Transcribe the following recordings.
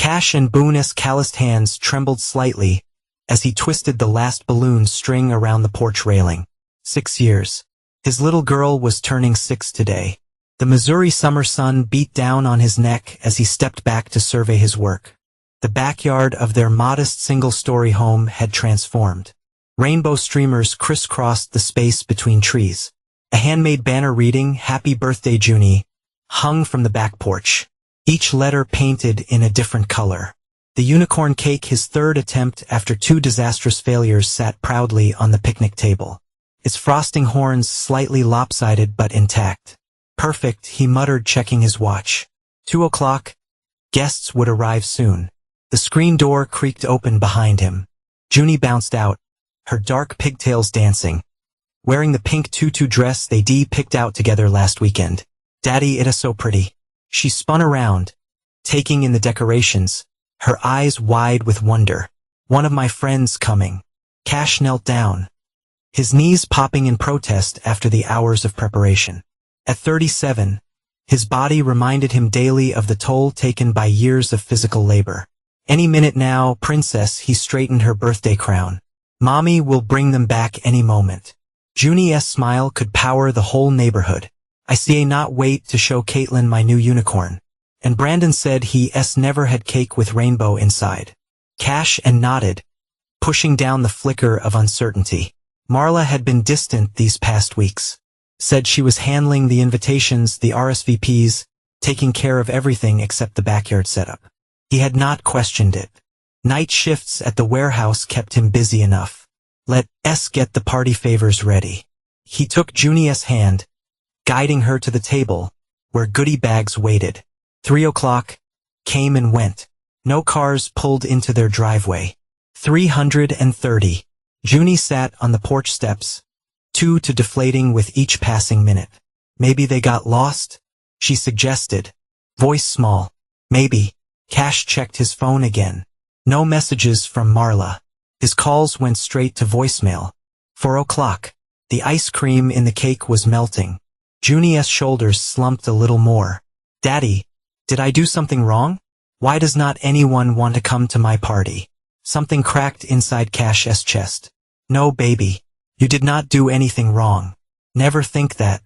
Cash and Boone's calloused hands trembled slightly as he twisted the last balloon string around the porch railing. 6 years. His little girl was turning 6 today. The Missouri summer sun beat down on his neck as he stepped back to survey his work. The backyard of their modest single-story home had transformed. Rainbow streamers crisscrossed the space between trees. A handmade banner reading, "Happy Birthday, Junie," hung from the back porch, each letter painted in a different color. The unicorn cake, his third attempt after 2 disastrous failures, sat proudly on the picnic table. Its frosting horns slightly lopsided but intact. "Perfect," he muttered, checking his watch. 2 o'clock. Guests would arrive soon. The screen door creaked open behind him. Junie bounced out, her dark pigtails dancing. Wearing the pink tutu dress they picked out together last weekend. "Daddy, it is so pretty." She spun around, taking in the decorations, her eyes wide with wonder. "One of my friends coming." Cash knelt down, his knees popping in protest after the hours of preparation. At 37, his body reminded him daily of the toll taken by years of physical labor. "Any minute now, princess," he straightened her birthday crown. "Mommy will bring them back any moment." Junie's smile could power the whole neighborhood. "I see, not wait to show Caitlin my new unicorn." And Brandon said he's never had cake with rainbow inside. Cash and nodded, pushing down the flicker of uncertainty. Marla had been distant these past weeks. Said she was handling the invitations, the RSVPs, taking care of everything except the backyard setup. He had not questioned it. Night shifts at the warehouse kept him busy enough. Let's get the party favors ready. He took Junie's hand, guiding her to the table, where goodie bags waited. 3 o'clock came and went. No cars pulled into their driveway. 330. Junie sat on the porch steps, 2 to deflating with each passing minute. "Maybe they got lost?" she suggested, voice small. "Maybe." Cash checked his phone again. No messages from Marla. His calls went straight to voicemail. 4 o'clock. The ice cream in the cake was melting. Junie's shoulders slumped a little more. "Daddy, did I do something wrong? Why does not anyone want to come to my party?" Something cracked inside Cash's chest. "No, baby. You did not do anything wrong. Never think that."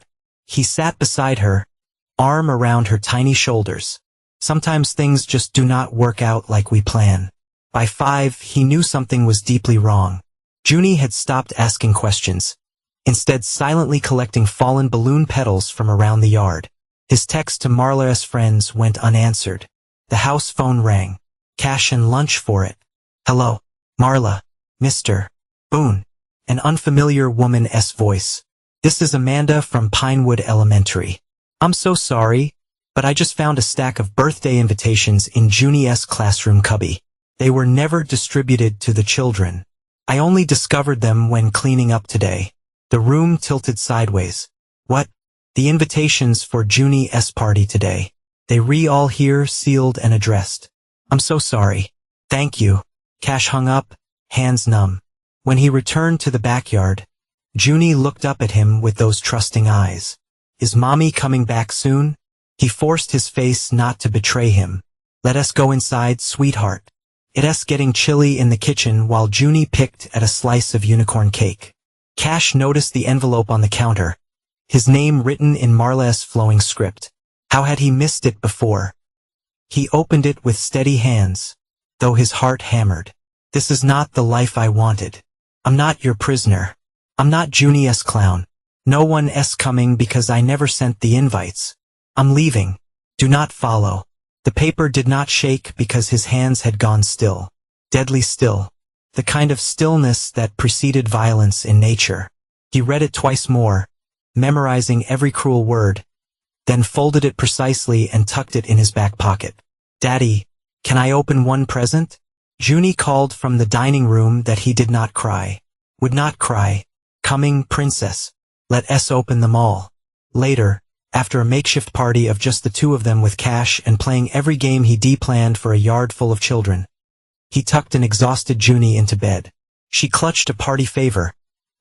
He sat beside her, arm around her tiny shoulders. "Sometimes things just do not work out like we plan." By 5, he knew something was deeply wrong. Junie had stopped asking questions, instead silently collecting fallen balloon petals from around the yard. His text to Marla's friends went unanswered. The house phone rang. Cash and lunch for it. "Hello, Marla, Mr. Boone." An unfamiliar woman's voice. "This is Amanda from Pinewood Elementary. I'm so sorry, but I just found a stack of birthday invitations in Junie's classroom cubby. They were never distributed to the children. I only discovered them when cleaning up today." The room tilted sideways. "What?" "The invitations for Junie's party today. They all here, sealed and addressed." "I'm so sorry." "Thank you." Cash hung up, hands numb. When he returned to the backyard, Junie looked up at him with those trusting eyes. "Is Mommy coming back soon?" He forced his face not to betray him. "Let us go inside, sweetheart." It's getting chilly in the kitchen while Junie picked at a slice of unicorn cake. Cash noticed the envelope on the counter, his name written in Marla's flowing script. How had he missed it before? He opened it with steady hands, though his heart hammered. "This is not the life I wanted. I'm not your prisoner. I'm not Junie's clown. No one's coming because I never sent the invites. I'm leaving. Do not follow." The paper did not shake because his hands had gone still. Deadly still. The kind of stillness that preceded violence in nature. He read it twice more, memorizing every cruel word, then folded it precisely and tucked it in his back pocket. "Daddy, can I open one present?" Junie called from the dining room that he did not cry. Would not cry. "Coming, princess. Let's open them all." Later, after a makeshift party of just the 2 of them with Cash and playing every game he planned for a yard full of children, he tucked an exhausted Junie into bed. She clutched a party favor,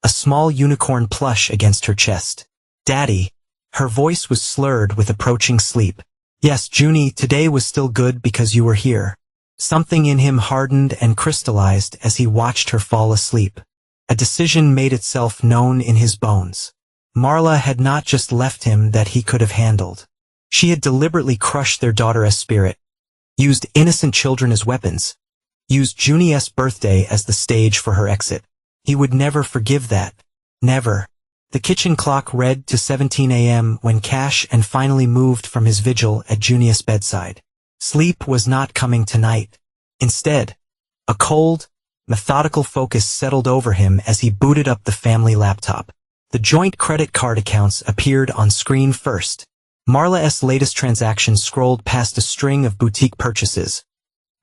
a small unicorn plush against her chest. "Daddy." Her voice was slurred with approaching sleep. "Yes, Junie, today was still good because you were here. Something in him hardened and crystallized as he watched her fall asleep. A decision made itself known in his bones. Marla had not just left him that he could have handled. She had deliberately crushed their daughter as spirit, used innocent children as weapons, used Junie's birthday as the stage for her exit. He would never forgive that. Never. The kitchen clock read to 17 a.m. when Cash and finally moved from his vigil at Junius' bedside. Sleep was not coming tonight. Instead, a cold, methodical focus settled over him as he booted up the family laptop. The joint credit card accounts appeared on screen first. Marla's latest transaction scrolled past a string of boutique purchases,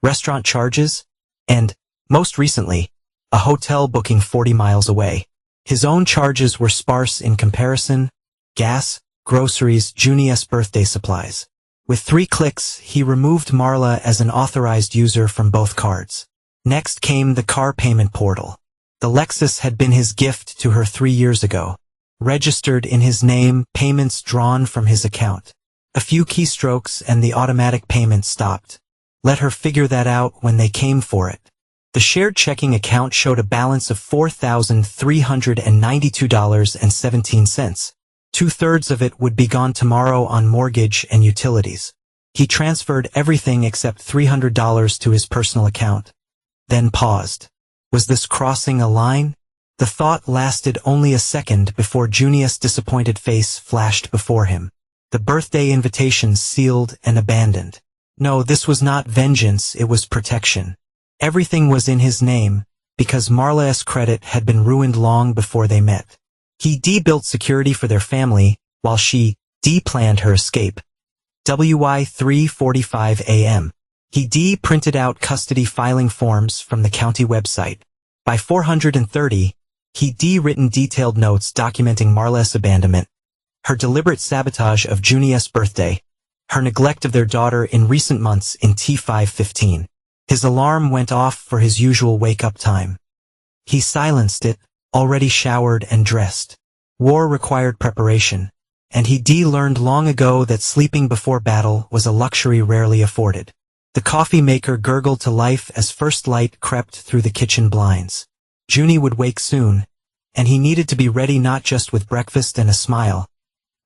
restaurant charges, and, most recently, a hotel booking 40 miles away. His own charges were sparse in comparison: gas, groceries, Junius' birthday supplies. With 3 clicks, he removed Marla as an authorized user from both cards. Next came the car payment portal. The Lexus had been his gift to her 3 years ago. Registered in his name, payments drawn from his account. A few keystrokes and the automatic payment stopped. Let her figure that out when they came for it. The shared checking account showed a balance of $4,392.17. 2/3 of it would be gone tomorrow on mortgage and utilities. He transferred everything except $300 to his personal account, then paused. Was this crossing a line? The thought lasted only a second before Junius' disappointed face flashed before him. The birthday invitations sealed and abandoned. No, this was not vengeance, it was protection. Everything was in his name, because Marla's credit had been ruined long before they met. He built security for their family, while she planned her escape. WY 3:45 a.m. He printed out custody filing forms from the county website. By 430, he written detailed notes documenting Marla's abandonment, her deliberate sabotage of Junius' birthday, her neglect of their daughter in recent months in T5:15. His alarm went off for his usual wake-up time. He silenced it, already showered and dressed. War required preparation, and he learned long ago that sleeping before battle was a luxury rarely afforded. The coffee maker gurgled to life as first light crept through the kitchen blinds. Junie would wake soon, and he needed to be ready not just with breakfast and a smile,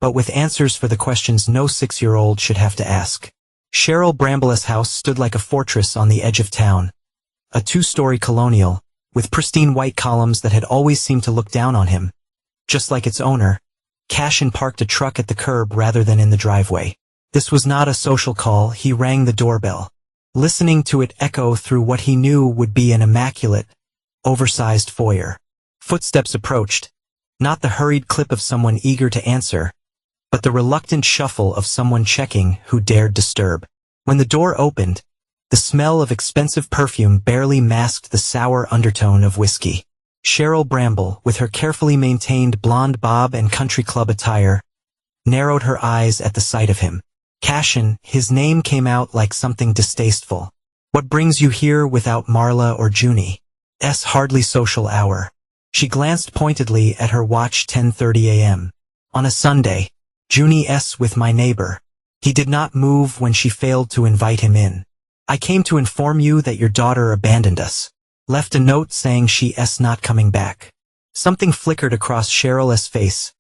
but with answers for the questions no 6-year-old should have to ask. Cheryl Bramble's house stood like a fortress on the edge of town. A 2-story colonial, with pristine white columns that had always seemed to look down on him. Just like its owner, Cashin parked a truck at the curb rather than in the driveway. This was not a social call. He rang the doorbell, listening to it echo through what he knew would be an immaculate, oversized foyer. Footsteps approached, not the hurried clip of someone eager to answer, but the reluctant shuffle of someone checking who dared disturb. When the door opened, the smell of expensive perfume barely masked the sour undertone of whiskey. Cheryl Bramble, with her carefully maintained blonde bob and country club attire, narrowed her eyes at the sight of him. Cashin, his name came out like something distasteful. What brings you here without Marla or Junie? Hardly social hour. She glanced pointedly at her watch. 10:30 a.m. On a Sunday. Junie with my neighbor. He did not move when she failed to invite him in. I came to inform you that your daughter abandoned us. Left a note saying she's not coming back. Something flickered across Cheryl's face.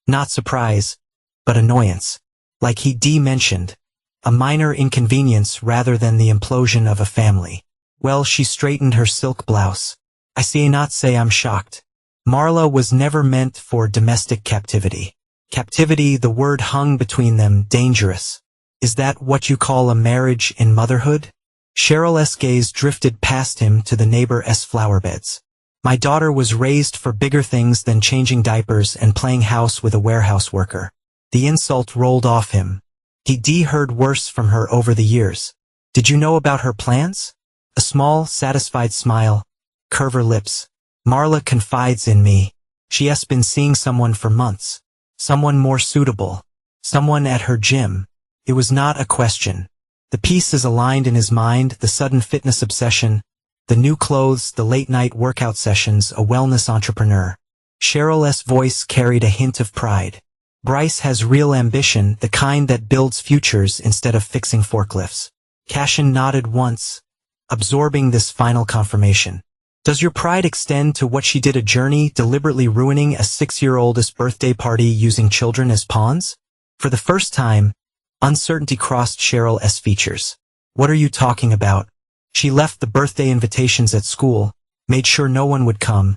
Not surprise, but annoyance. Like he mentioned. A minor inconvenience rather than the implosion of a family. Well, she straightened her silk blouse. I say I'm shocked. Marla was never meant for domestic captivity. Captivity, the word hung between them, dangerous. Is that what you call a marriage in motherhood? Cheryl's gaze drifted past him to the neighbor's flower beds. My daughter was raised for bigger things than changing diapers and playing house with a warehouse worker. The insult rolled off him. He heard worse from her over the years. Did you know about her plans? A small, satisfied smile, curve her lips. Marla confides in me. She has been seeing someone for months. Someone more suitable. Someone at her gym. It was not a question. The pieces aligned in his mind, the sudden fitness obsession, the new clothes, the late-night workout sessions, a wellness entrepreneur. Cheryl's voice carried a hint of pride. Bryce has real ambition, the kind that builds futures instead of fixing forklifts. Cashin nodded once, absorbing this final confirmation. Does your pride extend to what she did, a journey deliberately ruining a 6-year-old's birthday party using children as pawns? For the first time, uncertainty crossed Cheryl's features. What are you talking about? She left the birthday invitations at school, made sure no one would come,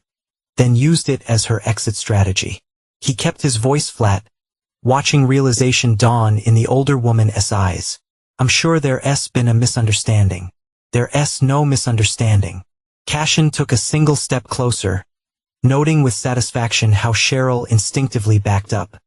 then used it as her exit strategy. He kept his voice flat, watching realization dawn in the older woman's eyes. I'm sure there's been a misunderstanding. There's no misunderstanding. Cashin took a single step closer, noting with satisfaction how Cheryl instinctively backed up.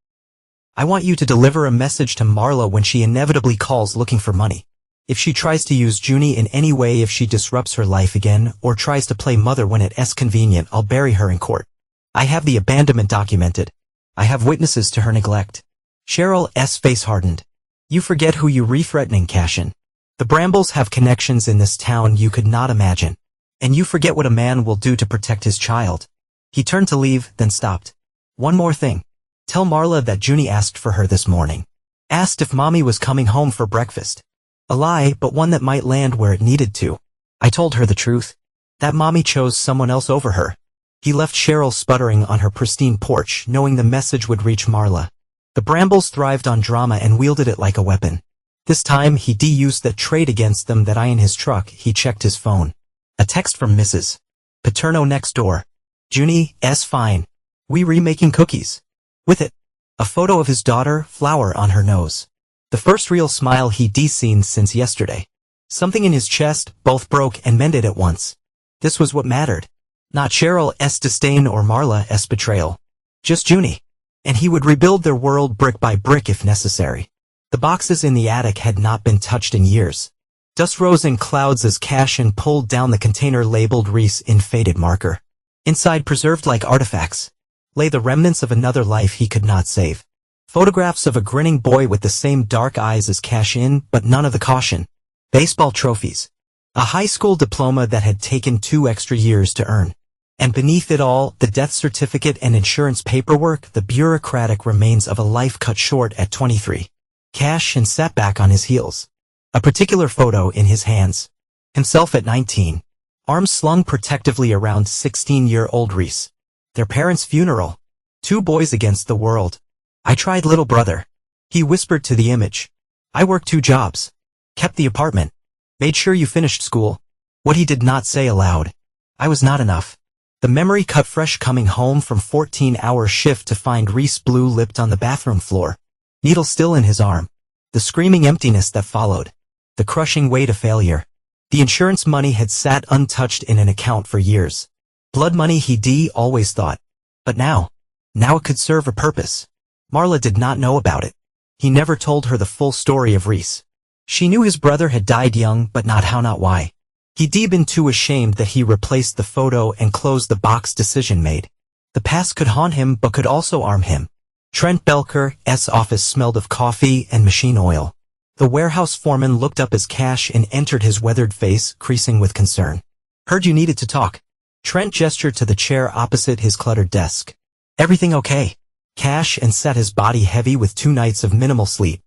I want you to deliver a message to Marla when she inevitably calls looking for money. If she tries to use Junie in any way, if she disrupts her life again, or tries to play mother when it's convenient, I'll bury her in court. I have the abandonment documented. I have witnesses to her neglect. Cheryl's face hardened. You forget who you re-threatening, Cashin. The Brambles have connections in this town you could not imagine. And you forget what a man will do to protect his child. He turned to leave, then stopped. One more thing. Tell Marla that Junie asked for her this morning. Asked if Mommy was coming home for breakfast. A lie, but one that might land where it needed to. I told her the truth. That Mommy chose someone else over her. He left Cheryl sputtering on her pristine porch, knowing the message would reach Marla. The Brambles thrived on drama and wielded it like a weapon. This time, he used that trait against them. That eye in his truck, he checked his phone. A text from Mrs. Paterno next door. Junie's fine. We remaking cookies. With it, a photo of his daughter, flower on her nose. The first real smile he'd seen since yesterday. Something in his chest both broke and mended at once. This was what mattered. Not Cheryl's disdain or Marla's betrayal. Just Junie. And he would rebuild their world brick by brick if necessary. The boxes in the attic had not been touched in years. Dust rose in clouds as Cashin pulled down the container labeled Reese in faded marker. Inside, preserved like artifacts, lay the remnants of another life he could not save. Photographs of a grinning boy with the same dark eyes as Cashin, but none of the caution. Baseball trophies. A high school diploma that had taken 2 extra years to earn. And beneath it all, the death certificate and insurance paperwork, the bureaucratic remains of a life cut short at 23. Cashin sat back on his heels. A particular photo in his hands. Himself at 19. Arms slung protectively around 16-year-old Reese. Their parents' funeral. 2 boys against the world. I tried, little brother. He whispered to the image. I worked 2 jobs. Kept the apartment. Made sure you finished school. What he did not say aloud. I was not enough. The memory cut fresh, coming home from 14-hour shift to find Reese blue-lipped on the bathroom floor. Needle still in his arm. The screaming emptiness that followed. The crushing weight of failure. The insurance money had sat untouched in an account for years. Blood money, he always thought. But now it could serve a purpose. Marla did not know about it. He never told her the full story of Reese. She knew his brother had died young, but not how, not why. He'd been too ashamed that he replaced the photo and closed the box. Decision made. The past could haunt him, but could also arm him. Trent Belker's office smelled of coffee and machine oil. The warehouse foreman looked up as Cashin entered, his weathered face creasing with concern. Heard you needed to talk. Trent gestured to the chair opposite his cluttered desk. Everything okay? Cashin sat, his body heavy with 2 nights of minimal sleep.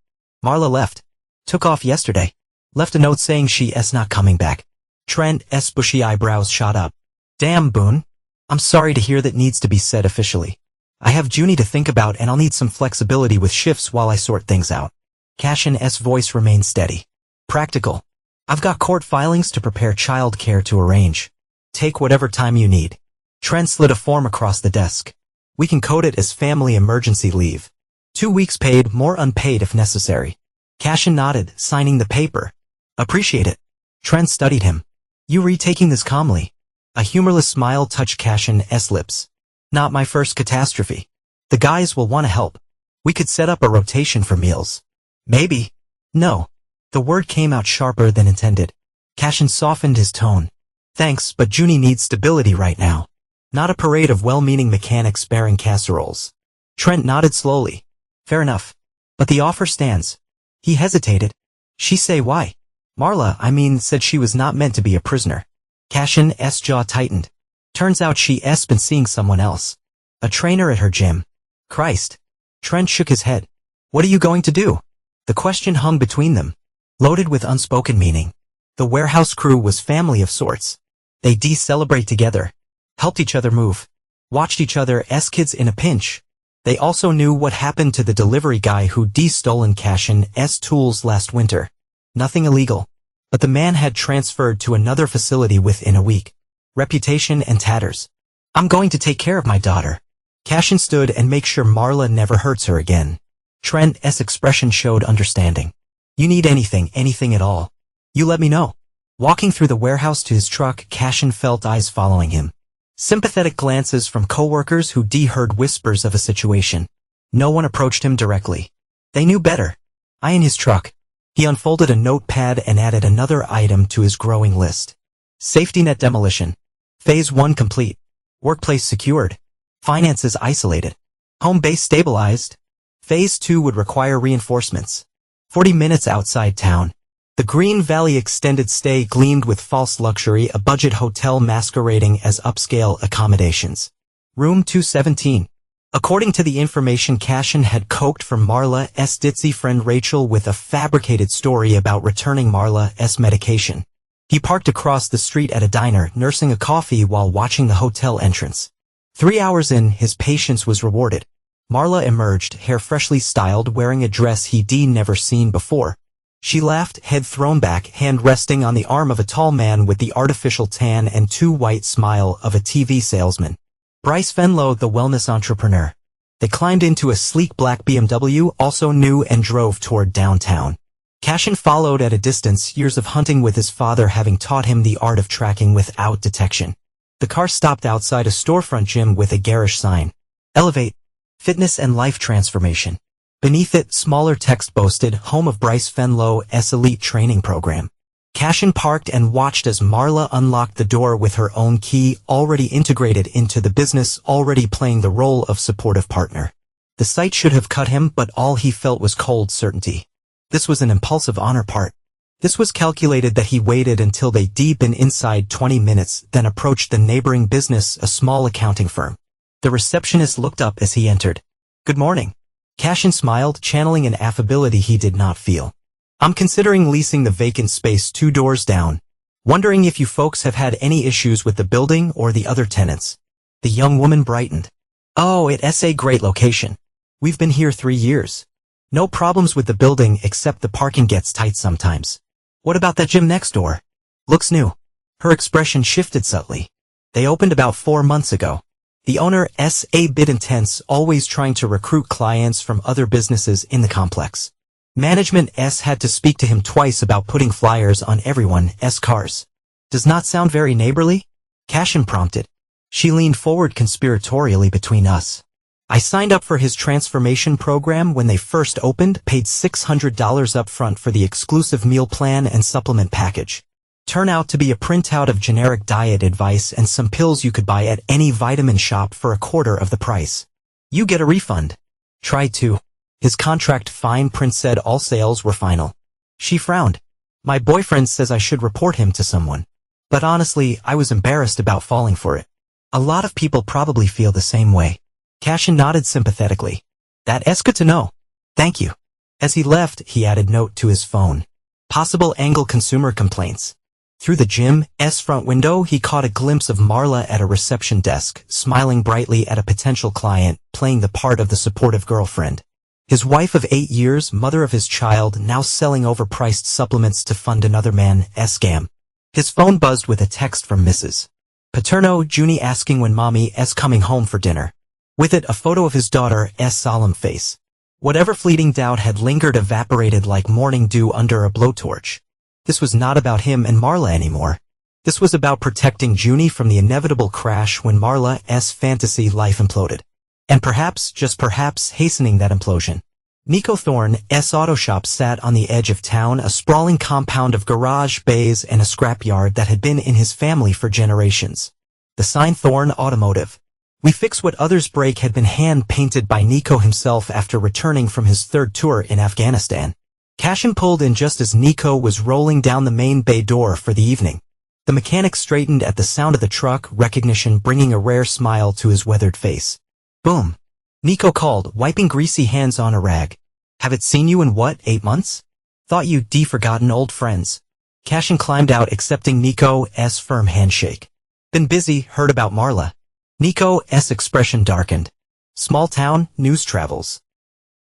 Marla left. Took off yesterday. Left a note saying she's not coming back. Trent's bushy eyebrows shot up. Damn, Boone. I'm sorry to hear that. Needs to be said officially. I have Junie to think about, and I'll need some flexibility with shifts while I sort things out. Cashin's voice remained steady. Practical. I've got court filings to prepare, child care to arrange. Take whatever time you need. Trent slid a form across the desk. We can code it as family emergency leave. 2 weeks paid, more unpaid if necessary. Cashin nodded, signing the paper. Appreciate it. Trent studied him. You retaking this calmly? A humorless smile touched Cashin's lips. Not my first catastrophe. The guys will want to help. We could set up a rotation for meals. Maybe. No. The word came out sharper than intended. Cashin softened his tone. Thanks, but Junie needs stability right now. Not a parade of well-meaning mechanics sparing casseroles. Trent nodded slowly. Fair enough. But the offer stands. He hesitated. She say why? Marla, said she was not meant to be a prisoner. Cashin's jaw tightened. Turns out she's been seeing someone else. A trainer at her gym. Christ. Trent shook his head. What are you going to do? The question hung between them, loaded with unspoken meaning. The warehouse crew was family of sorts. They celebrate together, helped each other move, watched each other's kids in a pinch. They also knew what happened to the delivery guy who stolen Cashin's tools last winter. Nothing illegal. But the man had transferred to another facility within a week. Reputation and tatters. I'm going to take care of my daughter. Cashin stood and make sure Marla never hurts her again. Trent's expression showed understanding. You need anything at all. You let me know. Walking through the warehouse to his truck, Cashin felt eyes following him. Sympathetic glances from coworkers who heard whispers of a situation. No one approached him directly. They knew better. Eyeing his truck, he unfolded a notepad and added another item to his growing list. Safety net demolition. Phase 1 complete. Workplace secured. Finances isolated. Home base stabilized. Phase 2 would require reinforcements. 40 minutes outside town. The Green Valley extended stay gleamed with false luxury, a budget hotel masquerading as upscale accommodations. Room 217. According to the information Cashin had coaxed from Marla's ditzy friend Rachel with a fabricated story about returning Marla's medication. He parked across the street at a diner, nursing a coffee while watching the hotel entrance. 3 hours in, his patience was rewarded. Marla emerged, hair freshly styled, wearing a dress he'd never seen before. She laughed, head thrown back, hand resting on the arm of a tall man with the artificial tan and too white smile of a TV salesman. Bryce Fenlow, the wellness entrepreneur. They climbed into a sleek black BMW, also new, and drove toward downtown. Cashin followed at a distance, years of hunting with his father having taught him the art of tracking without detection. The car stopped outside a storefront gym with a garish sign. Elevate. Fitness and life transformation. Beneath it, smaller text boasted, home of Bryce Fenlow's elite training program. Cashin parked and watched as Marla unlocked the door with her own key, already integrated into the business, already playing the role of supportive partner. The sight should have cut him, but all he felt was cold certainty. This was an impulsive on her part. This was calculated that he waited until they been inside 20 minutes, then approached the neighboring business, a small accounting firm. The receptionist looked up as he entered. Good morning. Cashin smiled, channeling an affability he did not feel. I'm considering leasing the vacant space 2 doors down. Wondering if you folks have had any issues with the building or the other tenants. The young woman brightened. Oh, it's a great location. We've been here 3 years. No problems with the building except the parking gets tight sometimes. What about that gym next door? Looks new. Her expression shifted subtly. They opened about 4 months ago. The owner's a bit intense, always trying to recruit clients from other businesses in the complex. Management's had to speak to him twice about putting flyers on everyone's cars. Does not sound very neighborly? Cashin prompted. She leaned forward conspiratorially between us. I signed up for his transformation program when they first opened, paid $600 up front for the exclusive meal plan and supplement package. Turn out to be a printout of generic diet advice and some pills you could buy at any vitamin shop for a quarter of the price. You get a refund. Try to. His contract fine print said all sales were final. She frowned. My boyfriend says I should report him to someone. But honestly, I was embarrassed about falling for it. A lot of people probably feel the same way. Cashin nodded sympathetically. That's good to know. Thank you. As he left, he added note to his phone. Possible angle consumer complaints. Through the gym's front window, he caught a glimpse of Marla at a reception desk, smiling brightly at a potential client, playing the part of the supportive girlfriend. His wife of 8 years, mother of his child, now selling overpriced supplements to fund another man's scam. His phone buzzed with a text from Mrs. Paterno, Junie, asking when Mommy's coming home for dinner. With it, a photo of his daughter's solemn face. Whatever fleeting doubt had lingered evaporated like morning dew under a blowtorch. This was not about him and Marla anymore. This was about protecting Junie from the inevitable crash when Marla's fantasy life imploded. And perhaps, just perhaps, hastening that implosion. Nico Thorne's auto shop sat on the edge of town, a sprawling compound of garage bays and a scrapyard that had been in his family for generations. The sign Thorne Automotive. We fix what others break had been hand-painted by Nico himself after returning from his 3rd tour in Afghanistan. Cashin pulled in just as Nico was rolling down the main bay door for the evening. The mechanic straightened at the sound of the truck, recognition bringing a rare smile to his weathered face. Boom. Nico called, wiping greasy hands on a rag. Haven't seen you in what, 8 months? Thought you'd forgotten old friends. Cashin climbed out accepting Nico's firm handshake. Been busy, heard about Marla. Nico's expression darkened. Small town, news travels.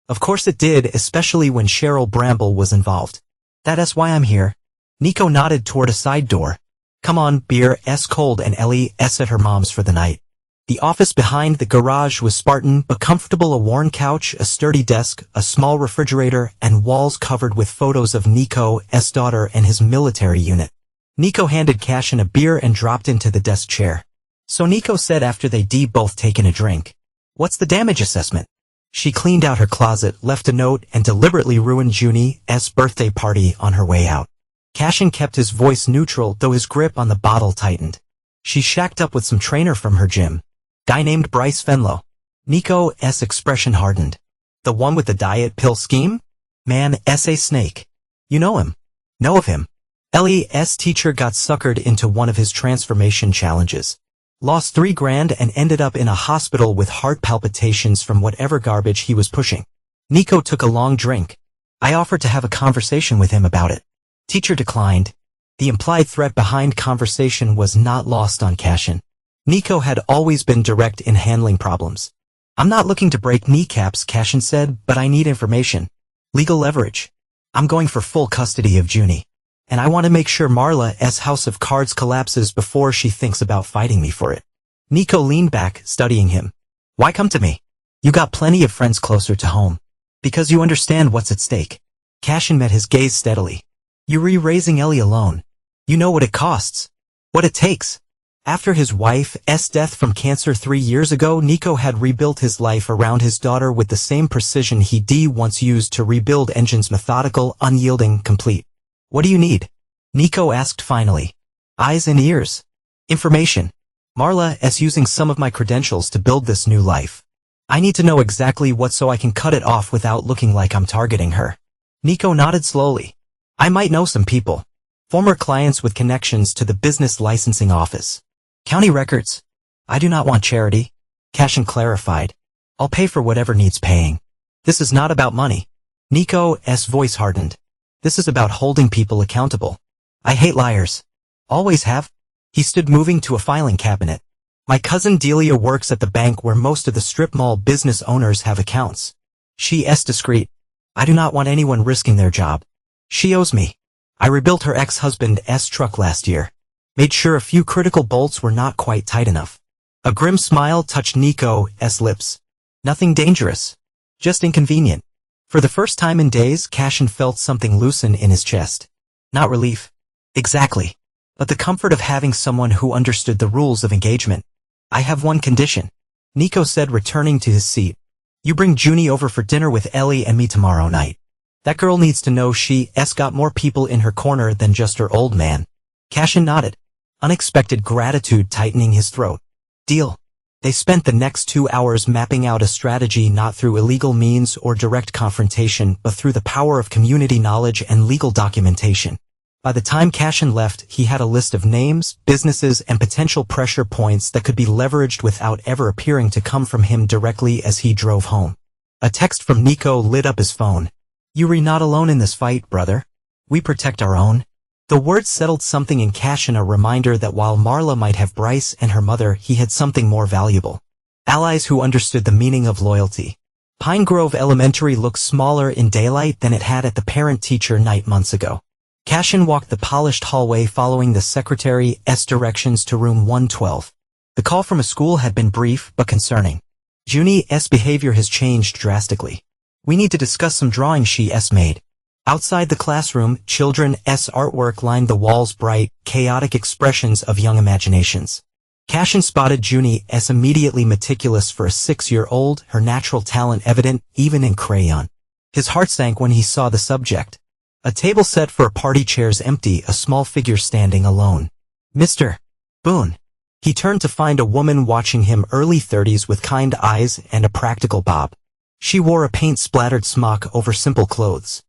Of course it did, especially when Cheryl Bramble was involved. That's why I'm here. Nico nodded toward a side door. Come on, beer's cold and Ellie's at her mom's for the night. The office behind the garage was Spartan but comfortable, a worn couch, a sturdy desk, a small refrigerator, and walls covered with photos of Nico's daughter and his military unit. Nico handed Cashin a beer and dropped into the desk chair. So Nico said after they'd both taken a drink. What's the damage assessment? She cleaned out her closet, left a note, and deliberately ruined Junie's birthday party on her way out. Cashin kept his voice neutral, though his grip on the bottle tightened. She shacked up with some trainer from her gym. Guy named Bryce Fenlow. Nico's expression hardened. The one with the diet pill scheme? Man, a snake. You know him. Know of him. Ellie's teacher got suckered into one of his transformation challenges. Lost $3,000 and ended up in a hospital with heart palpitations from whatever garbage he was pushing. Nico took a long drink. I offered to have a conversation with him about it. Teacher declined. The implied threat behind conversation was not lost on Cashin. Nico had always been direct in handling problems. I'm not looking to break kneecaps, Cashin said, but I need information. Legal leverage. I'm going for full custody of Junie. And I want to make sure Marla's house of cards collapses before she thinks about fighting me for it. Nico leaned back, studying him. Why come to me? You got plenty of friends closer to home. Because you understand what's at stake. Cashin met his gaze steadily. You're raising Ellie alone. You know what it costs. What it takes. After his wife's death from cancer 3 years ago, Nico had rebuilt his life around his daughter with the same precision he'd once used to rebuild engines, methodical, unyielding, complete. What do you need? Nico asked finally. Eyes and ears. Information. Marla's using some of my credentials to build this new life. I need to know exactly what so I can cut it off without looking like I'm targeting her. Nico nodded slowly. I might know some people. Former clients with connections to the business licensing office. County records. I do not want charity. Cashin clarified. I'll pay for whatever needs paying. This is not about money. Nico's voice hardened. This is about holding people accountable. I hate liars. Always have. He stood moving to a filing cabinet. My cousin Delia works at the bank where most of the strip mall business owners have accounts. She's discreet. I do not want anyone risking their job. She owes me. I rebuilt her ex-husband's truck last year. Made sure a few critical bolts were not quite tight enough. A grim smile touched Nico's lips. Nothing dangerous. Just inconvenient. For the first time in days, Cashin felt something loosen in his chest. Not relief. Exactly. But the comfort of having someone who understood the rules of engagement. I have one condition. Nico said, returning to his seat. You bring Junie over for dinner with Ellie and me tomorrow night. That girl needs to know she's got more people in her corner than just her old man. Cashin nodded. Unexpected gratitude tightening his throat. Deal. They spent the next 2 hours mapping out a strategy, not through illegal means or direct confrontation, but through the power of community knowledge and legal documentation. By the time Cashin left, he had a list of names, businesses, and potential pressure points that could be leveraged without ever appearing to come from him directly as he drove home. A text from Nico lit up his phone. You're not alone in this fight, brother. We protect our own. The words settled something in Cashin, a reminder that while Marla might have Bryce and her mother, he had something more valuable. Allies who understood the meaning of loyalty. Pine Grove Elementary looked smaller in daylight than it had at the parent-teacher night months ago. Cashin walked the polished hallway following the secretary's directions to room 112. The call from a school had been brief but concerning. Junie's behavior has changed drastically. We need to discuss some drawings she's made. Outside the classroom, children's artwork lined the walls, bright, chaotic expressions of young imaginations. Cashin spotted Junie's immediately meticulous for a 6-year-old, her natural talent evident even in crayon. His heart sank when he saw the subject. A table set for a party, chairs empty, a small figure standing alone. Mr. Boone. He turned to find a woman watching him, early 30s with kind eyes and a practical bob. She wore a paint-splattered smock over simple clothes.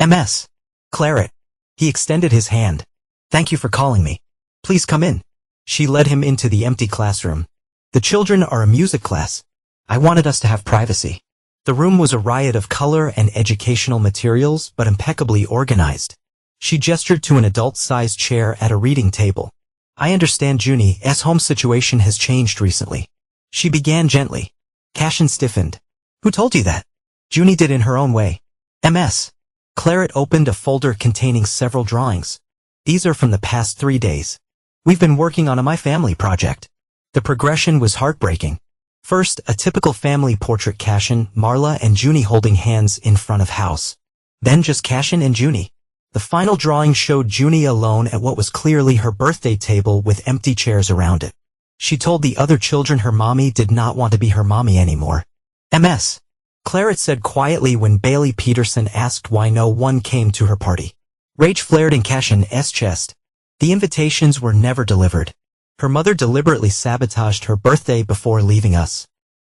Ms. Claret. He extended his hand. Thank you for calling me. Please come in. She led him into the empty classroom. The children are a music class. I wanted us to have privacy. The room was a riot of color and educational materials, but impeccably organized. She gestured to an adult-sized chair at a reading table. I understand Junie's home situation has changed recently. She began gently. Cashin stiffened. Who told you that? Junie did in her own way. MS. Claret opened a folder containing several drawings. These are from the past 3 days. We've been working on a My Family project. The progression was heartbreaking. First, a typical family portrait Cashin, Marla, and Junie holding hands in front of house. Then just Cashin and Junie. The final drawing showed Junie alone at what was clearly her birthday table with empty chairs around it. She told the other children her mommy did not want to be her mommy anymore. MS. Claret said quietly when Bailey Peterson asked why no one came to her party. Rage flared in Cashin's chest. The invitations were never delivered. Her mother deliberately sabotaged her birthday before leaving us.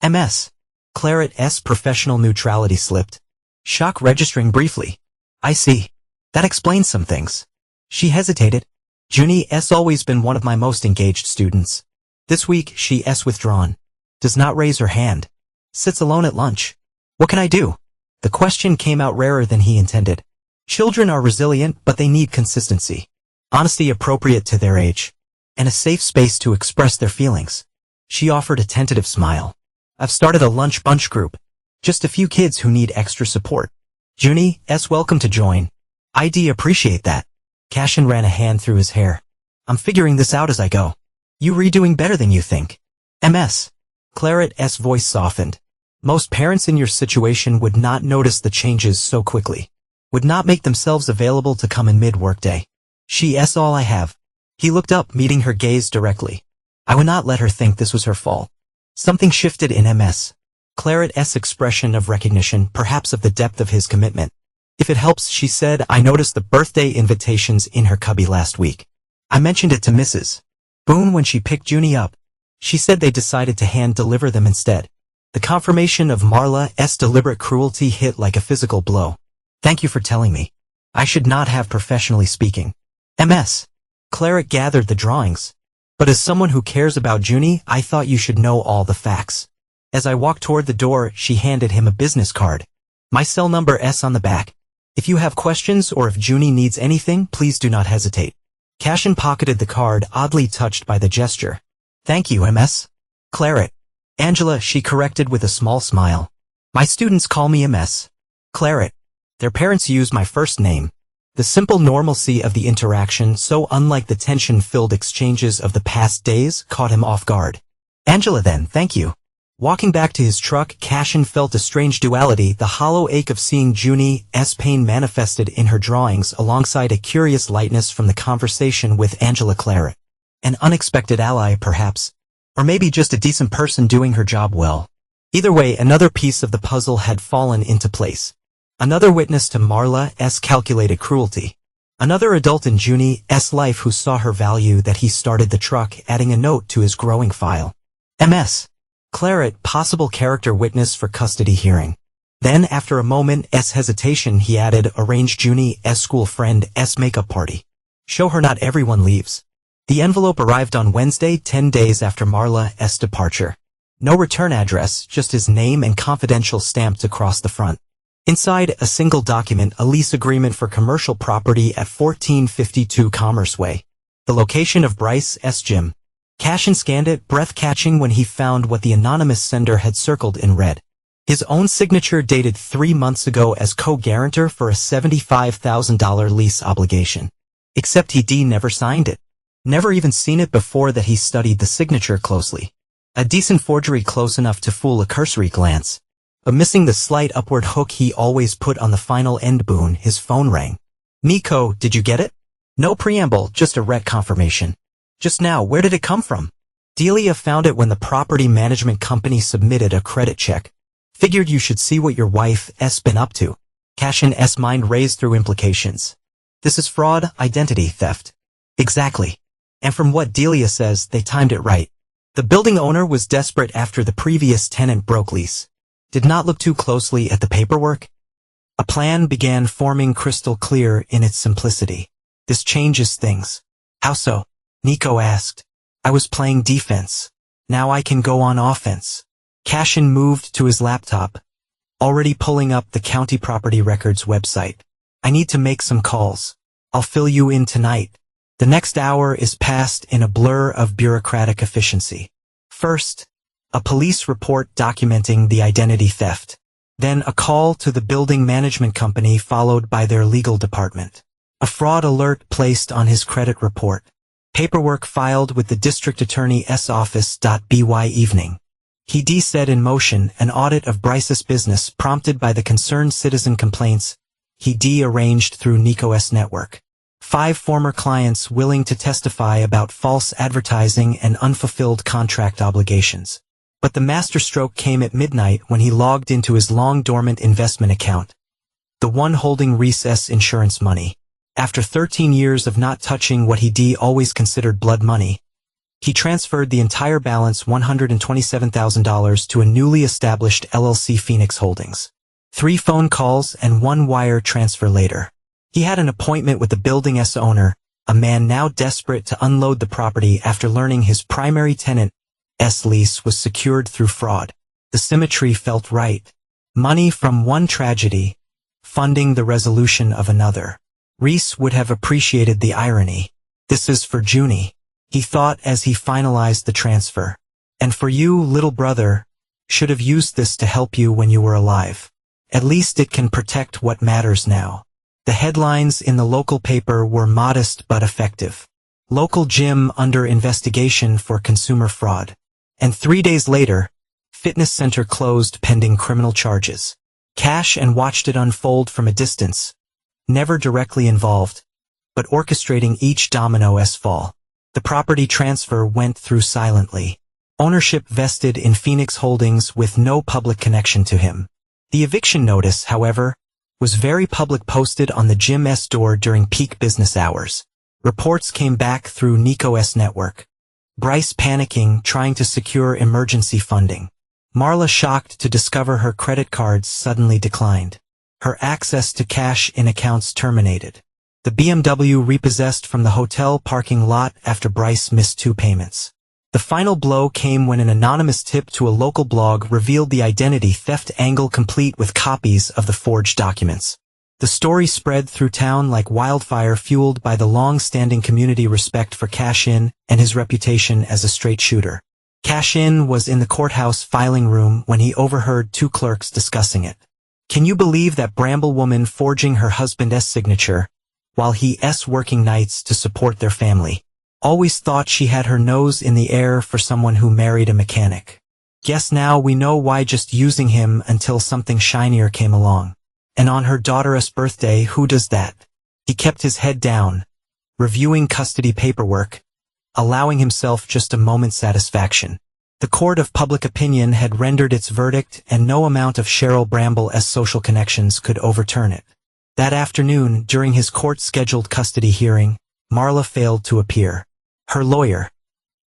MS. Claret's professional neutrality slipped. Shock registering briefly. I see. That explains some things. She hesitated. Junie's always been one of my most engaged students. This week, she's withdrawn. Does not raise her hand. Sits alone at lunch. What can I do? The question came out rarer than he intended. Children are resilient, but they need consistency. Honesty appropriate to their age. And a safe space to express their feelings. She offered a tentative smile. I've started a lunch bunch group. Just a few kids who need extra support. Junie's welcome to join. I'd appreciate that. Cashin ran a hand through his hair. I'm figuring this out as I go. You redoing better than you think. MS. Claret's voice softened. Most parents in your situation would not notice the changes so quickly. Would not make themselves available to come in mid-workday. She's all I have. He looked up, meeting her gaze directly. I would not let her think this was her fault. Something shifted in MS. Claret's expression of recognition, perhaps of the depth of his commitment. If it helps, she said, I noticed the birthday invitations in her cubby last week. I mentioned it to Mrs. Boone when she picked Junie up. She said they decided to hand-deliver them instead. The confirmation of Marla's deliberate cruelty hit like a physical blow. Thank you for telling me. I should not have, professionally speaking. MS. Claret gathered the drawings. But as someone who cares about Junie, I thought you should know all the facts. As I walked toward the door, she handed him a business card. My cell number's on the back. If you have questions or if Junie needs anything, please do not hesitate. Cashin pocketed the card, oddly touched by the gesture. Thank you, MS. Claret. Angela, she corrected with a small smile. My students call me MS. Claret. Their parents use my first name. The simple normalcy of the interaction, so unlike the tension-filled exchanges of the past days, caught him off guard. Angela then, thank you. Walking back to his truck, Cashin felt a strange duality, the hollow ache of seeing Junie's pain manifested in her drawings alongside a curious lightness from the conversation with Angela Claret. An unexpected ally, perhaps. Or maybe just a decent person doing her job well. Either way, another piece of the puzzle had fallen into place. Another witness to Marla's calculated cruelty. Another adult in Junie's life who saw her value that he started the truck, adding a note to his growing file. MS. Claret, possible character witness for custody hearing. Then, after a moment's hesitation, he added, arrange Junie's school friend's makeup party. Show her not everyone leaves. The envelope arrived on Wednesday, 10 days after Marla's departure. No return address, just his name and confidential stamped across the front. Inside, a single document, a lease agreement for commercial property at 1452 Commerce Way. The location of Bryce's gym. Cashin scanned it, breath-catching when he found what the anonymous sender had circled in red. His own signature dated 3 months ago as co-guarantor for a $75,000 lease obligation. Except he never signed it. Never even seen it before that he studied the signature closely. A decent forgery close enough to fool a cursory glance. But missing the slight upward hook he always put on the final end. Boone, his phone rang. Nico, did you get it? No preamble, just a rec confirmation. Just now, where did it come from? Delia found it when the property management company submitted a credit check. Figured you should see what your wife's been up to. Cashin's mind raised through implications. This is fraud, identity theft. Exactly. And from what Delia says, they timed it right. The building owner was desperate after the previous tenant broke lease. Did not look too closely at the paperwork. A plan began forming crystal clear in its simplicity. This changes things. How so? Nico asked. I was playing defense. Now I can go on offense. Cashin moved to his laptop, already pulling up the county property records website. I need to make some calls. I'll fill you in tonight. The next hour is passed in a blur of bureaucratic efficiency. First, a police report documenting the identity theft. Then a call to the building management company followed by their legal department. A fraud alert placed on his credit report. Paperwork filed with the district attorney's office. By evening, he set in motion an audit of Bryce's business prompted by the concerned citizen complaints he arranged through Nico's network. 5 former clients willing to testify about false advertising and unfulfilled contract obligations. But the masterstroke came at midnight when he logged into his long-dormant investment account, the one holding Reese's insurance money. After 13 years of not touching what he always considered blood money, he transferred the entire balance, $127,000, to a newly established LLC Phoenix Holdings. 3 phone calls and 1 wire transfer later, he had an appointment with the building's owner, a man now desperate to unload the property after learning his primary tenant's lease was secured through fraud. The symmetry felt right. Money from one tragedy, funding the resolution of another. Reese would have appreciated the irony. This is for Junie, he thought as he finalized the transfer. And for you, little brother, should have used this to help you when you were alive. At least it can protect what matters now. The headlines in the local paper were modest but effective. Local gym under investigation for consumer fraud. And 3 days later, fitness center closed pending criminal charges. Cash and watched it unfold from a distance. Never directly involved, but orchestrating each domino's fall. The property transfer went through silently. Ownership vested in Phoenix Holdings with no public connection to him. The eviction notice, however, was very public, posted on the gym's door during peak business hours. Reports came back through Nico's network. Bryce panicking, trying to secure emergency funding. Marla shocked to discover her credit cards suddenly declined. Her access to cash in accounts terminated. The BMW repossessed from the hotel parking lot after Bryce missed 2 payments. The final blow came when an anonymous tip to a local blog revealed the identity theft angle, complete with copies of the forged documents. The story spread through town like wildfire, fueled by the long-standing community respect for Cash-In and his reputation as a straight shooter. Cash-In was in the courthouse filing room when he overheard 2 clerks discussing it. Can you believe that Bramble woman forging her husband's signature, while he's working nights to support their family? Always thought she had her nose in the air for someone who married a mechanic. Guess now we know why, just using him until something shinier came along. And on her daughter's birthday, who does that? He kept his head down, reviewing custody paperwork, allowing himself just a moment's satisfaction. The court of public opinion had rendered its verdict, and no amount of Cheryl Bramble's social connections could overturn it. That afternoon, during his court-scheduled custody hearing, Marla failed to appear. Her lawyer,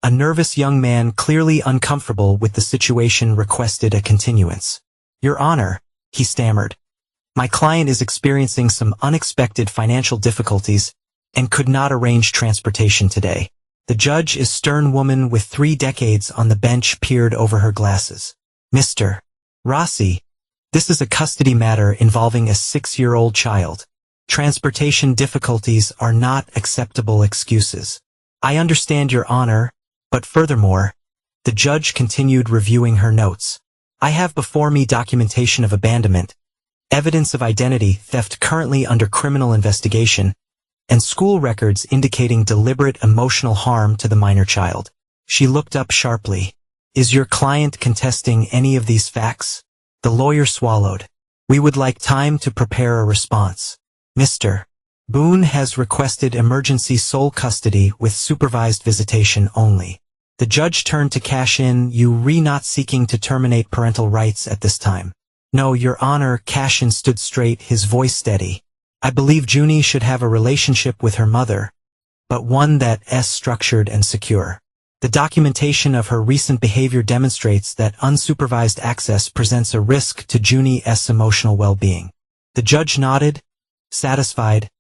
a nervous young man clearly uncomfortable with the situation, requested a continuance. Your Honor, he stammered. My client is experiencing some unexpected financial difficulties and could not arrange transportation today. The judge, a stern woman with 3 decades on the bench, peered over her glasses. Mr. Rossi, this is a custody matter involving a 6-year-old child. Transportation difficulties are not acceptable excuses. I understand, Your Honor, but furthermore, the judge continued, reviewing her notes. I have before me documentation of abandonment, evidence of identity theft currently under criminal investigation, and school records indicating deliberate emotional harm to the minor child. She looked up sharply. Is your client contesting any of these facts? The lawyer swallowed. We would like time to prepare a response. Mr. Boone has requested emergency sole custody with supervised visitation only. The judge turned to Cash-In. You not seeking to terminate parental rights at this time? No, Your Honor. Cash-In stood straight, his voice steady. I believe Junie should have a relationship with her mother, but one that's structured and secure. The documentation of her recent behavior demonstrates that unsupervised access presents a risk to Junie's emotional well-being. The judge nodded, satisfied.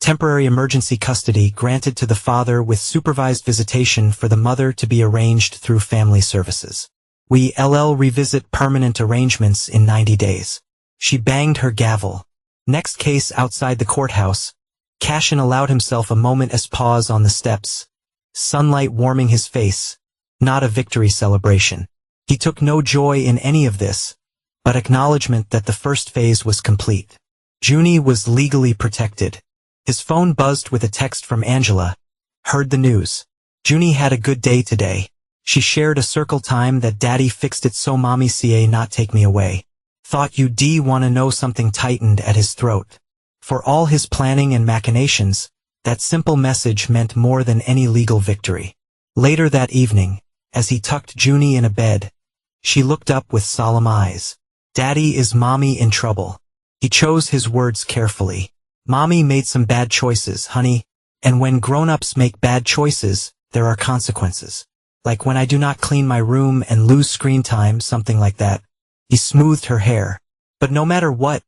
Temporary emergency custody granted to the father with supervised visitation for the mother to be arranged through family services. We'll revisit permanent arrangements in 90 days. She banged her gavel. Next case outside the courthouse. Cashin allowed himself a moment's pause on the steps, sunlight warming his face, not a victory celebration. He took no joy in any of this, but acknowledgement that the first phase was complete. Junie was legally protected. His phone buzzed with a text from Angela. Heard the news. Junie had a good day today. She shared a circle time that daddy fixed it so mommy ca not take me away. Thought you'd wanna know something tightened at his throat. For all his planning and machinations, that simple message meant more than any legal victory. Later that evening, as he tucked Junie in a bed, she looked up with solemn eyes. Daddy, is mommy in trouble? He chose his words carefully. Mommy made some bad choices, honey, and when grown-ups make bad choices, there are consequences. Like when I do not clean my room and lose screen time, something like that. He smoothed her hair. But no matter what,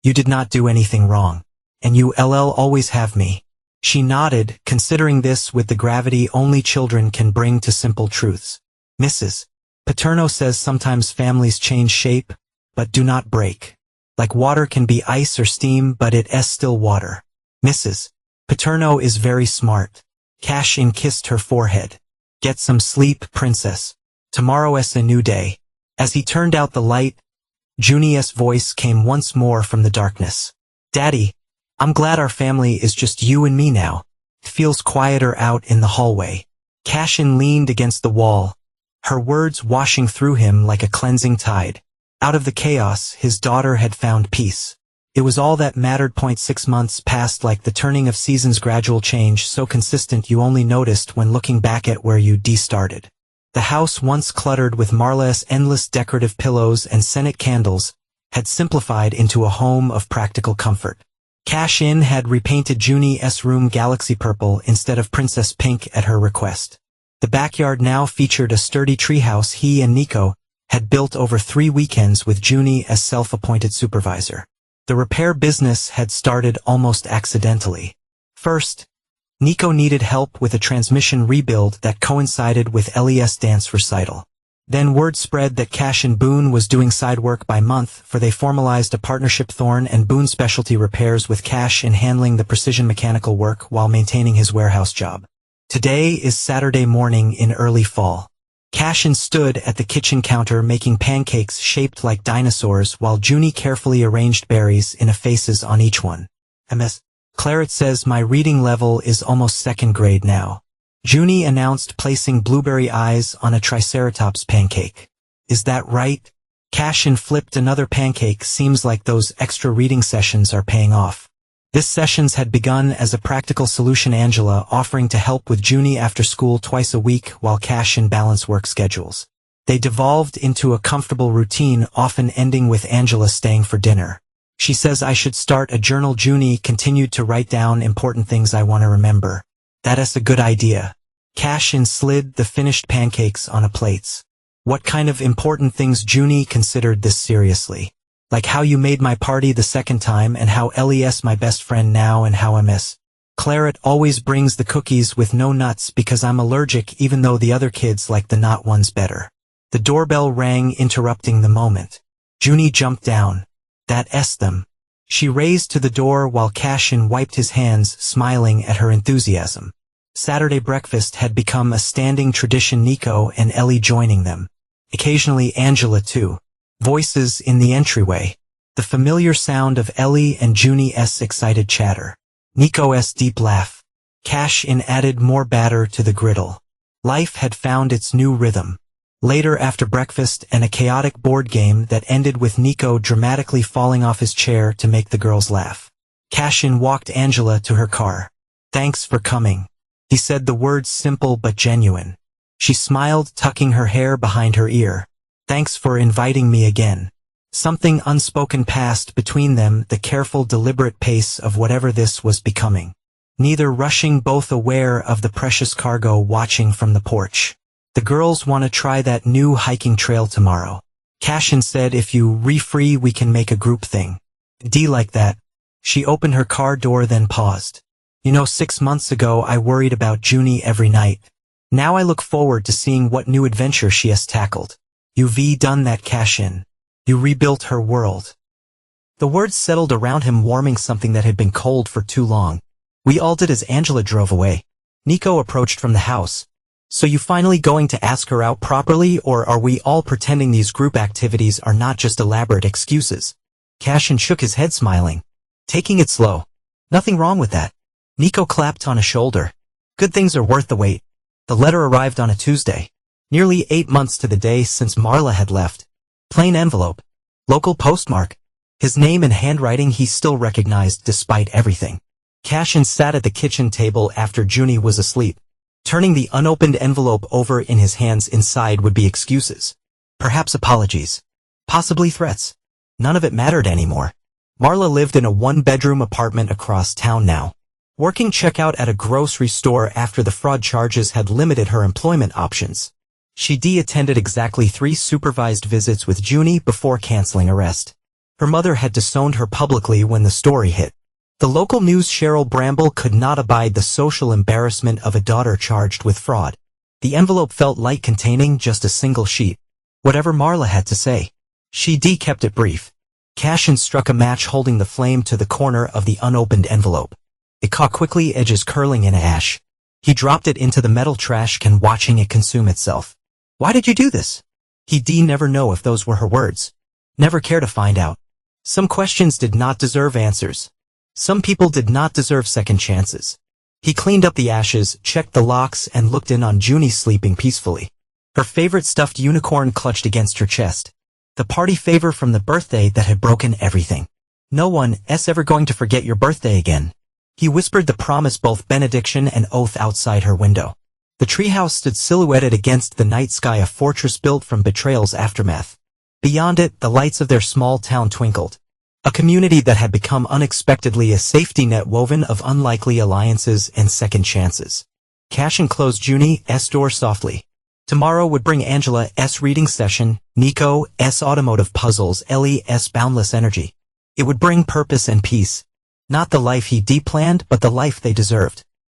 you did not do anything wrong. And you always have me. She nodded, considering this with the gravity only children can bring to simple truths. Mrs. Paterno says sometimes families change shape, but do not break. Like water can be ice or steam, but it's still water. Mrs. Paterno is very smart. Cashin kissed her forehead. Get some sleep, princess. Tomorrow's a new day. As he turned out the light, Junie's voice came once more from the darkness. Daddy, I'm glad our family is just you and me now. It feels quieter out in the hallway. Cashin leaned against the wall, her words washing through him like a cleansing tide. Out of the chaos, his daughter had found peace. It was all that mattered. 6 months passed like the turning of seasons, gradual change so consistent you only noticed when looking back at where you started. The house, once cluttered with Marla's endless decorative pillows and scented candles, had simplified into a home of practical comfort. Cashin had repainted Junie's room galaxy purple instead of princess pink at her request. The backyard now featured a sturdy treehouse he and Nico had built over 3 weekends with Junie as self-appointed supervisor. The repair business had started almost accidentally. First, Nico needed help with a transmission rebuild that coincided with Les dance recital. Then word spread that Cashin Boone was doing side work by month, for they formalized a partnership. Thorne and Boone Specialty Repairs, with Cashin handling the precision mechanical work while maintaining his warehouse job. Today is Saturday morning in early fall. Cashin stood at the kitchen counter making pancakes shaped like dinosaurs while Junie carefully arranged berries in a faces on each one. Ms. Claret says my reading level is almost 2nd grade now. Junie announced, placing blueberry eyes on a triceratops pancake. Is that right? Cashin flipped another pancake. Seems like those extra reading sessions are paying off. This sessions had begun as a practical solution, Angela offering to help with Junie after school twice a week while Cashin balanced work schedules. They devolved into a comfortable routine, often ending with Angela staying for dinner. She says I should start a journal. Junie continued to write down important things I want to remember. That's a good idea. Cashin slid the finished pancakes on a plates. What kind of important things? Junie considered this seriously. Like how you made my party the 2nd time and how Les my best friend now and how Ms. Claret always brings the cookies with no nuts because I'm allergic, even though the other kids like the nut ones better. The doorbell rang, interrupting the moment. Junie jumped down. That's them. She raised to the door while Cashin wiped his hands, smiling at her enthusiasm. Saturday breakfast had become a standing tradition, Nico and Ellie joining them. Occasionally Angela too. Voices in the entryway. The familiar sound of Ellie and Junie's excited chatter. Nico's deep laugh. Cashin added more batter to the griddle. Life had found its new rhythm. Later after breakfast, and a chaotic board game that ended with Nico dramatically falling off his chair to make the girls laugh. Cashin walked Angela to her car. Thanks for coming. He said the words simple but genuine. She smiled, tucking her hair behind her ear. Thanks for inviting me again. Something unspoken passed between them, the careful, deliberate pace of whatever this was becoming. Neither rushing, both aware of the precious cargo watching from the porch. The girls want to try that new hiking trail tomorrow. Cashin said if you free we can make a group thing. Like that. She opened her car door then paused. 6 months ago I worried about Junie every night. Now I look forward to seeing what new adventure she has tackled. You've done that, Cashin. You rebuilt her world. The words settled around him, warming something that had been cold for too long. We all did as Angela drove away. Nico approached from the house. So you finally going to ask her out properly, or are we all pretending these group activities are not just elaborate excuses? Cashin shook his head smiling. Taking it slow. Nothing wrong with that. Nico clapped on a shoulder. Good things are worth the wait. The letter arrived on a Tuesday. Nearly 8 months to the day since Marla had left. Plain envelope. Local postmark. His name and handwriting he still recognized despite everything. Cashin sat at the kitchen table after Junie was asleep. Turning the unopened envelope over in his hands, inside would be excuses. Perhaps apologies. Possibly threats. None of it mattered anymore. Marla lived in a one-bedroom apartment across town now. Working checkout at a grocery store after the fraud charges had limited her employment options. She attended exactly 3 supervised visits with Junie before canceling arrest. Her mother had disowned her publicly when the story hit. The local news Cheryl Bramble could not abide the social embarrassment of a daughter charged with fraud. The envelope felt light, containing just a single sheet. Whatever Marla had to say. She kept it brief. Cashin struck a match, holding the flame to the corner of the unopened envelope. It caught quickly, edges curling in ash. He dropped it into the metal trash can, watching it consume itself. Why did you do this? He never know if those were her words. Never care to find out. Some questions did not deserve answers. Some people did not deserve second chances. He cleaned up the ashes, checked the locks, and looked in on Junie sleeping peacefully. Her favorite stuffed unicorn clutched against her chest. The party favor from the birthday that had broken everything. No one's ever going to forget your birthday again. He whispered the promise, both benediction and oath, outside her window. The treehouse stood silhouetted against the night sky, a fortress built from betrayal's aftermath. Beyond it, the lights of their small town twinkled. A community that had become unexpectedly a safety net woven of unlikely alliances and second chances. Cashin closed Junie's door softly. Tomorrow would bring Angela's reading session, Nico's automotive puzzles, Ellie's boundless energy. It would bring purpose and peace. Not the life he planned, but the life they deserved.